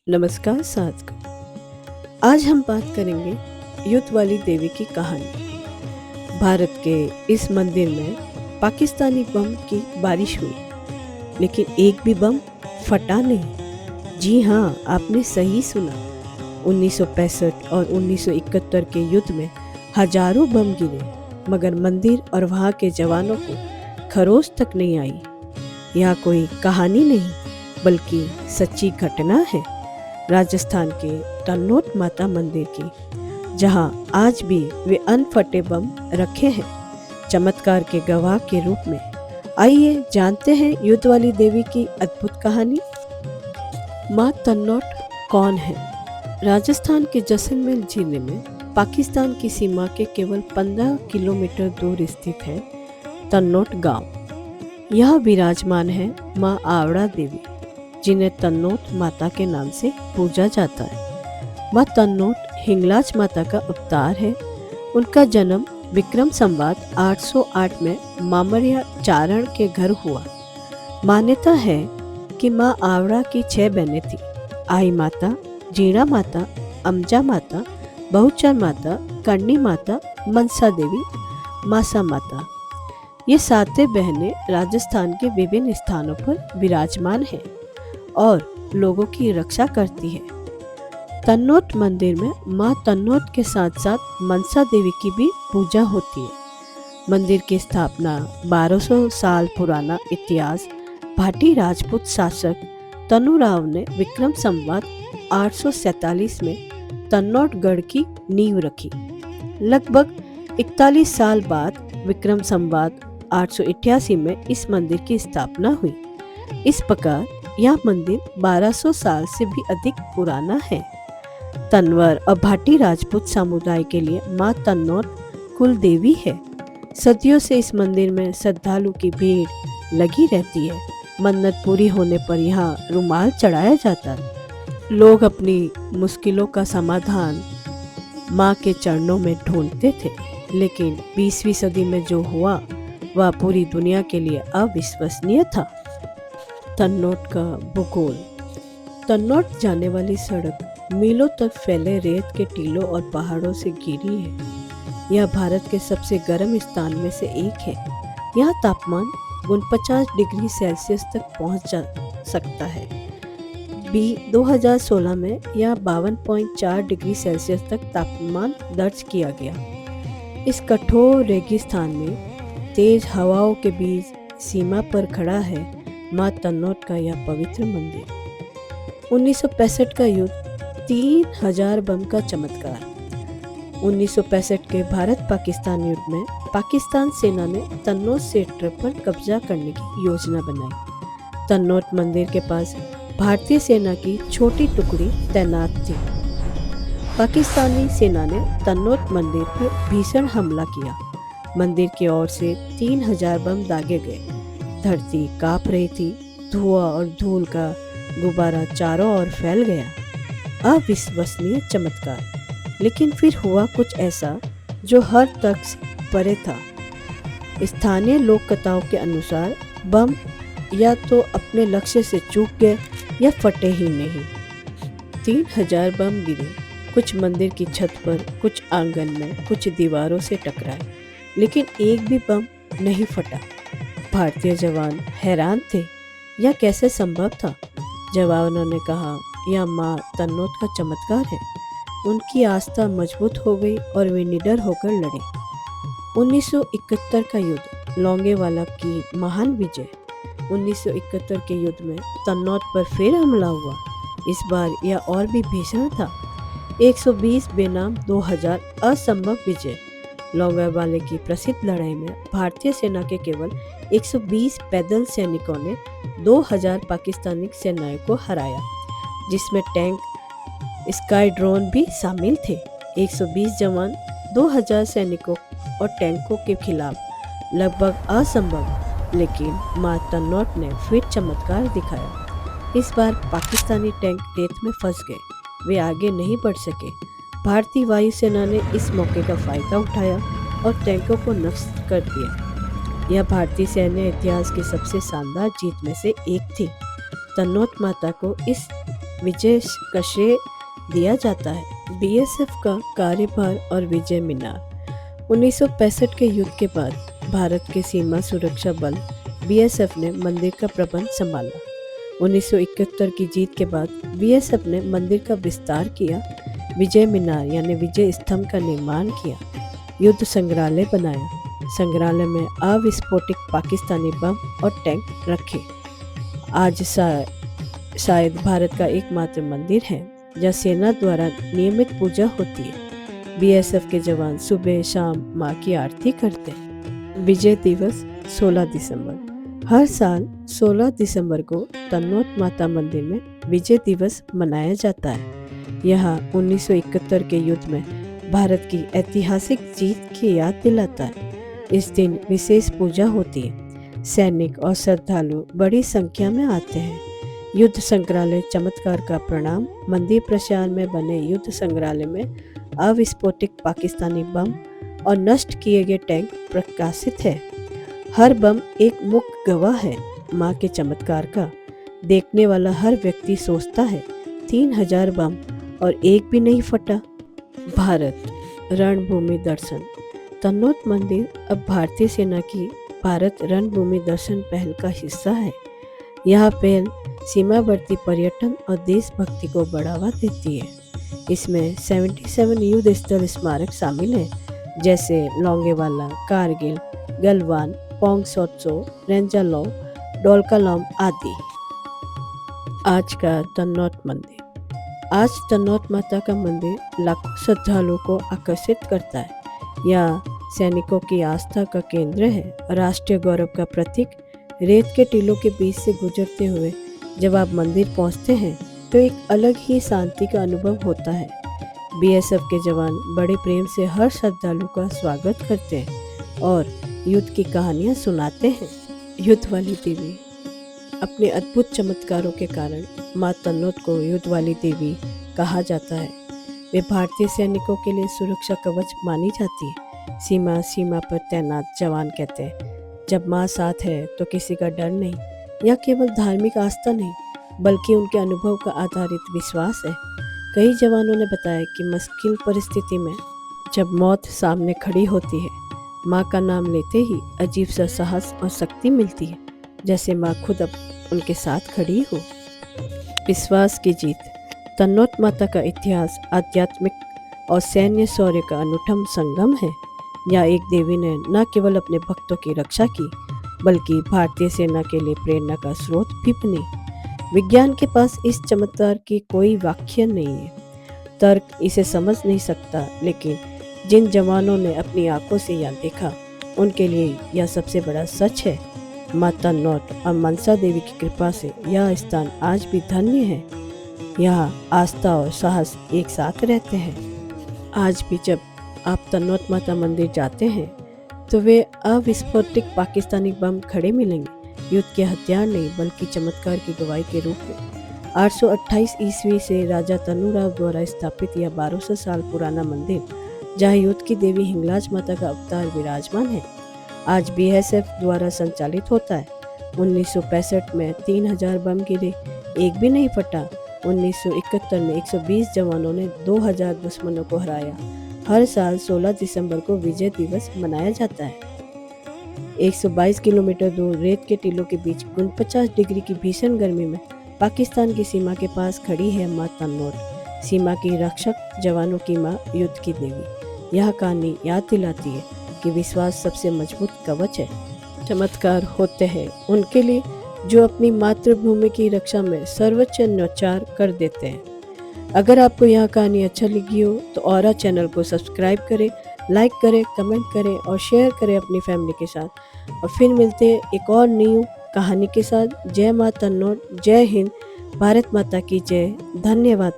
नमस्कार साथियों। आज हम बात करेंगे युद्ध वाली देवी की कहानी। भारत के इस मंदिर में पाकिस्तानी बम की बारिश हुई, लेकिन एक भी बम फटा नहीं। जी हाँ, आपने सही सुना। 1965 और 1971 के युद्ध में हजारों बम गिरे, मगर मंदिर और वहाँ के जवानों को खरोच तक नहीं आई। यह कोई कहानी नहीं, बल्कि सच्ची घटना है राजस्थान के तन्नोट माता मंदिर की, जहां आज भी वे अनफटे बम रखे हैं, चमत्कार के गवाह के रूप में। आइए जानते हैं युद्ध वाली देवी की अद्भुत कहानी। माँ तन्नोट कौन है? राजस्थान के जैसलमेर जिले में पाकिस्तान की सीमा के केवल 15 किलोमीटर दूर स्थित है तन्नोट गांव। यह विराजमान है माँ आवड़ा देवी, जिन्हें तन्नोट माता के नाम से पूजा जाता है। माँ तन्नोट हिंगलाज माता का अवतार है। उनका जन्म विक्रम संवत 808 में मामरिया चारण के घर हुआ। मान्यता है कि माँ आवड़ा की 6 बहनें थीं: आई माता, जीणा माता, अमजा माता, बहुचर माता, करणी माता, मनसा देवी, मासा माता। ये 7 बहनें राजस्थान के विभिन्न स्थानों पर विराजमान हैं और लोगों की रक्षा करती है। तन्नोट मंदिर में माँ तन्नोट के साथ साथ मनसा देवी की भी पूजा होती है। मंदिर की स्थापना 1200 साल पुराना इतिहास भाटी राजपूत शासक तनुराव ने विक्रम संवत 847 में तन्नोट गढ़ की नींव रखी। लगभग 41 साल बाद विक्रम संवत 888 में इस मंदिर की स्थापना हुई। इस प्रकार यह मंदिर 1200 साल से भी अधिक पुराना है। तंवर और भाटी राजपूत समुदाय के लिए माँ तन्नोट कुल देवी है। सदियों से इस मंदिर में श्रद्धालु की भीड़ लगी रहती है। मन्नत पूरी होने पर यहाँ रुमाल चढ़ाया जाता है। लोग अपनी मुश्किलों का समाधान माँ के चरणों में ढूंढते थे, लेकिन 20वीं सदी में जो हुआ वह पूरी दुनिया के लिए अविश्वसनीय था। तन्नोट का भूगोल। तन्नोट जाने वाली सड़क मीलों तक फैले रेत के टीलों और पहाड़ों से घिरी है। यह भारत के सबसे गर्म स्थान में से एक है। यहाँ तापमान 49 डिग्री सेल्सियस तक पहुँच जा सकता है। 2016 में यह 52.4 डिग्री सेल्सियस तक तापमान दर्ज किया गया। इस कठोर रेगिस्तान में तेज हवाओं के बीच सीमा पर खड़ा है माँ तन्नोट का यह पवित्र मंदिर। 1965 का युद्ध, 3000 बम का चमत्कार। 1965 के भारत पाकिस्तान युद्ध में पाकिस्तान सेना ने तन्नोट सेक्टर पर कब्जा करने की योजना बनाई। तन्नोट मंदिर के पास भारतीय सेना की छोटी टुकड़ी तैनात थी। पाकिस्तानी सेना ने तन्नोट मंदिर पर भीषण हमला किया। मंदिर की ओर से 3000 बम दागे गए। धरती कांप रही थी। धुआं और धूल का गुब्बारा चारों ओर फैल गया। अविश्वसनीय चमत्कार। लेकिन फिर हुआ कुछ ऐसा जो हर तक परे था। स्थानीय लोक कथाओं के अनुसार बम या तो अपने लक्ष्य से चूक गए या फटे ही नहीं। 3000 बम गिरे, कुछ मंदिर की छत पर, कुछ आंगन में, कुछ दीवारों से टकराए, लेकिन एक भी बम नहीं फटा। भारतीय जवान हैरान थे, यह कैसे संभव था? जवानों ने कहा, यह माँ तन्नोट का चमत्कार है। उनकी आस्था मजबूत हो गई और वे निडर होकर लड़े। 1971 का युद्ध, लोंगेवाला की महान विजय। 1971 के युद्ध में तन्नोट पर फिर हमला हुआ। इस बार यह और भी भीषण था। 120 बेनाम 2000 असंभव विजय। लोंगेवाला की प्रसिद्ध लड़ाई में भारतीय सेना के केवल 120 पैदल सैनिकों ने 2000 पाकिस्तानी सेनाओं को हराया, जिसमें टैंक, स्काई ड्रोन भी शामिल थे। 120 जवान 2000 सैनिकों और टैंकों के खिलाफ लगभग असंभव, लेकिन माँ तन्नोट ने फिर चमत्कार दिखाया। इस बार पाकिस्तानी टैंक रेत में फंस गए, वे आगे नहीं बढ़ सके। भारतीय वायुसेना ने इस मौके का फायदा उठाया और टैंकों को नष्ट कर दिया। यह भारतीय सैन्य इतिहास की सबसे शानदार जीत में से एक थी। तन्नोट माता को इस विजय का श्रेय दिया जाता है। बीएसएफ का कार्यभार और विजय मीनार। 1965 के युद्ध के बाद भारत के सीमा सुरक्षा बल बीएसएफ ने मंदिर का प्रबंध संभाला। 1971 की जीत के बाद बीएसएफ ने मंदिर का विस्तार किया, विजय मीनार यानी विजय स्तंभ का निर्माण किया, युद्ध संग्रहालय बनाया। संग्रहालय में अविस्फोटित पाकिस्तानी बम और टैंक रखे। आज शायद भारत का एकमात्र मंदिर है जहाँ सेना द्वारा नियमित पूजा होती है। बीएसएफ के जवान सुबह शाम माँ की आरती करते हैं। विजय दिवस 16 दिसंबर। हर साल 16 दिसंबर को तन्नोट माता मंदिर में विजय दिवस मनाया जाता है। यह 1971 के युद्ध में भारत की ऐतिहासिक जीत की याद दिलाता है। इस दिन विशेष पूजा होती है। सैनिक और श्रद्धालु बड़ी संख्या में आते हैं। युद्ध संग्रहालय चमत्कार का प्रणाम। मंदिर प्रशासन में बने युद्ध संग्रहालय में अविस्फोटित पाकिस्तानी बम और नष्ट किए गए टैंक प्रकाशित है। हर बम एक मुख्य गवाह है माँ के चमत्कार का। देखने वाला हर व्यक्ति सोचता है 3000 बम और एक भी नहीं फटा। भारत रणभूमि दर्शन। तन्नोट मंदिर अब भारतीय सेना की भारत रणभूमि दर्शन पहल का हिस्सा है। यह पहल सीमावर्ती पर्यटन और देशभक्ति को बढ़ावा देती है। इसमें 77 युद्ध स्थल स्मारक शामिल हैं, जैसे लोंगेवाला, कारगिल, गलवान, पोंग सोत्सो, रेंजालो, डोलकालम आदि। आज का तन्नोट मंदिर। आज तन्नोट माता का मंदिर लाखों श्रद्धालुओं को आकर्षित करता है। यह सैनिकों की आस्था का केंद्र है, राष्ट्रीय गौरव का प्रतीक। रेत के टीलों के बीच से गुजरते हुए जब आप मंदिर पहुंचते हैं तो एक अलग ही शांति का अनुभव होता है। बीएसएफ के जवान बड़े प्रेम से हर श्रद्धालु का स्वागत करते हैं और युद्ध की कहानियां सुनाते हैं। युद्ध वाली देवी। अपने अद्भुत चमत्कारों के कारण माँ तन्नोट को युद्ध वाली देवी कहा जाता है। वे भारतीय सैनिकों के लिए सुरक्षा कवच मानी जाती है। सीमा पर तैनात जवान कहते हैं, जब माँ साथ है तो किसी का डर नहीं। यह केवल धार्मिक आस्था नहीं बल्कि उनके अनुभव का आधारित विश्वास है। कई जवानों ने बताया कि मुश्किल परिस्थिति में जब मौत सामने खड़ी होती है, माँ का नाम लेते ही अजीब सा साहस और शक्ति मिलती है, जैसे माँ खुद अब उनके साथ खड़ी हो। विश्वास की जीत। तन्नोट माता का इतिहास आध्यात्मिक और सैन्य शौर्य का अनूठा संगम है। यह एक देवी ने न केवल अपने भक्तों की रक्षा की बल्कि भारतीय सेना के लिए प्रेरणा का स्रोत भी बनी। विज्ञान के पास इस चमत्कार की कोई व्याख्या नहीं है, तर्क इसे समझ नहीं सकता, लेकिन जिन जवानों ने अपनी आंखों से यह देखा उनके लिए यह सबसे बड़ा सच है। माँ तन्नोट और मनसा देवी की कृपा से यह स्थान आज भी धन्य है। यहाँ आस्था और साहस एक साथ रहते हैं। आज भी जब आप तन्नोट माता मंदिर जाते हैं तो वे अविस्फोटित पाकिस्तानी बम खड़े मिलेंगे, युद्ध के हथियार नहीं बल्कि चमत्कार की गवाही के रूप में। 828 ईस्वी से राजा तनुराव द्वारा स्थापित यह 1200 साल पुराना मंदिर, जहाँ युद्ध की देवी हिंगलाज माता का अवतार विराजमान है, आज बीएसएफ द्वारा संचालित होता है। 1965 में 3000 बम गिरे, एक भी नहीं फटा। 1971 में 120 जवानों ने 2000 दुश्मनों को हराया। हर साल 16 दिसंबर को विजय दिवस मनाया जाता है। 122 किलोमीटर दूर रेत के टीलों के बीच 49 डिग्री की भीषण गर्मी में पाकिस्तान की सीमा के पास खड़ी है माँ तन्नोट, सीमा की रक्षक, जवानों की माँ, युद्ध की देवी। यह कहानी याद दिलाती है कि विश्वास सबसे मजबूत कवच है। चमत्कार होते हैं उनके लिए जो अपनी मातृभूमि की रक्षा में सर्वोच्च न्यौछावर कर देते हैं। अगर आपको यह कहानी अच्छा लगी हो तो औरा चैनल को सब्सक्राइब करें, लाइक करें, कमेंट करें और शेयर करें अपनी फैमिली के साथ। और फिर मिलते हैं एक और न्यू कहानी के साथ। जय माँ तन्नोट, जय हिंद, भारत माता की जय। धन्यवाद।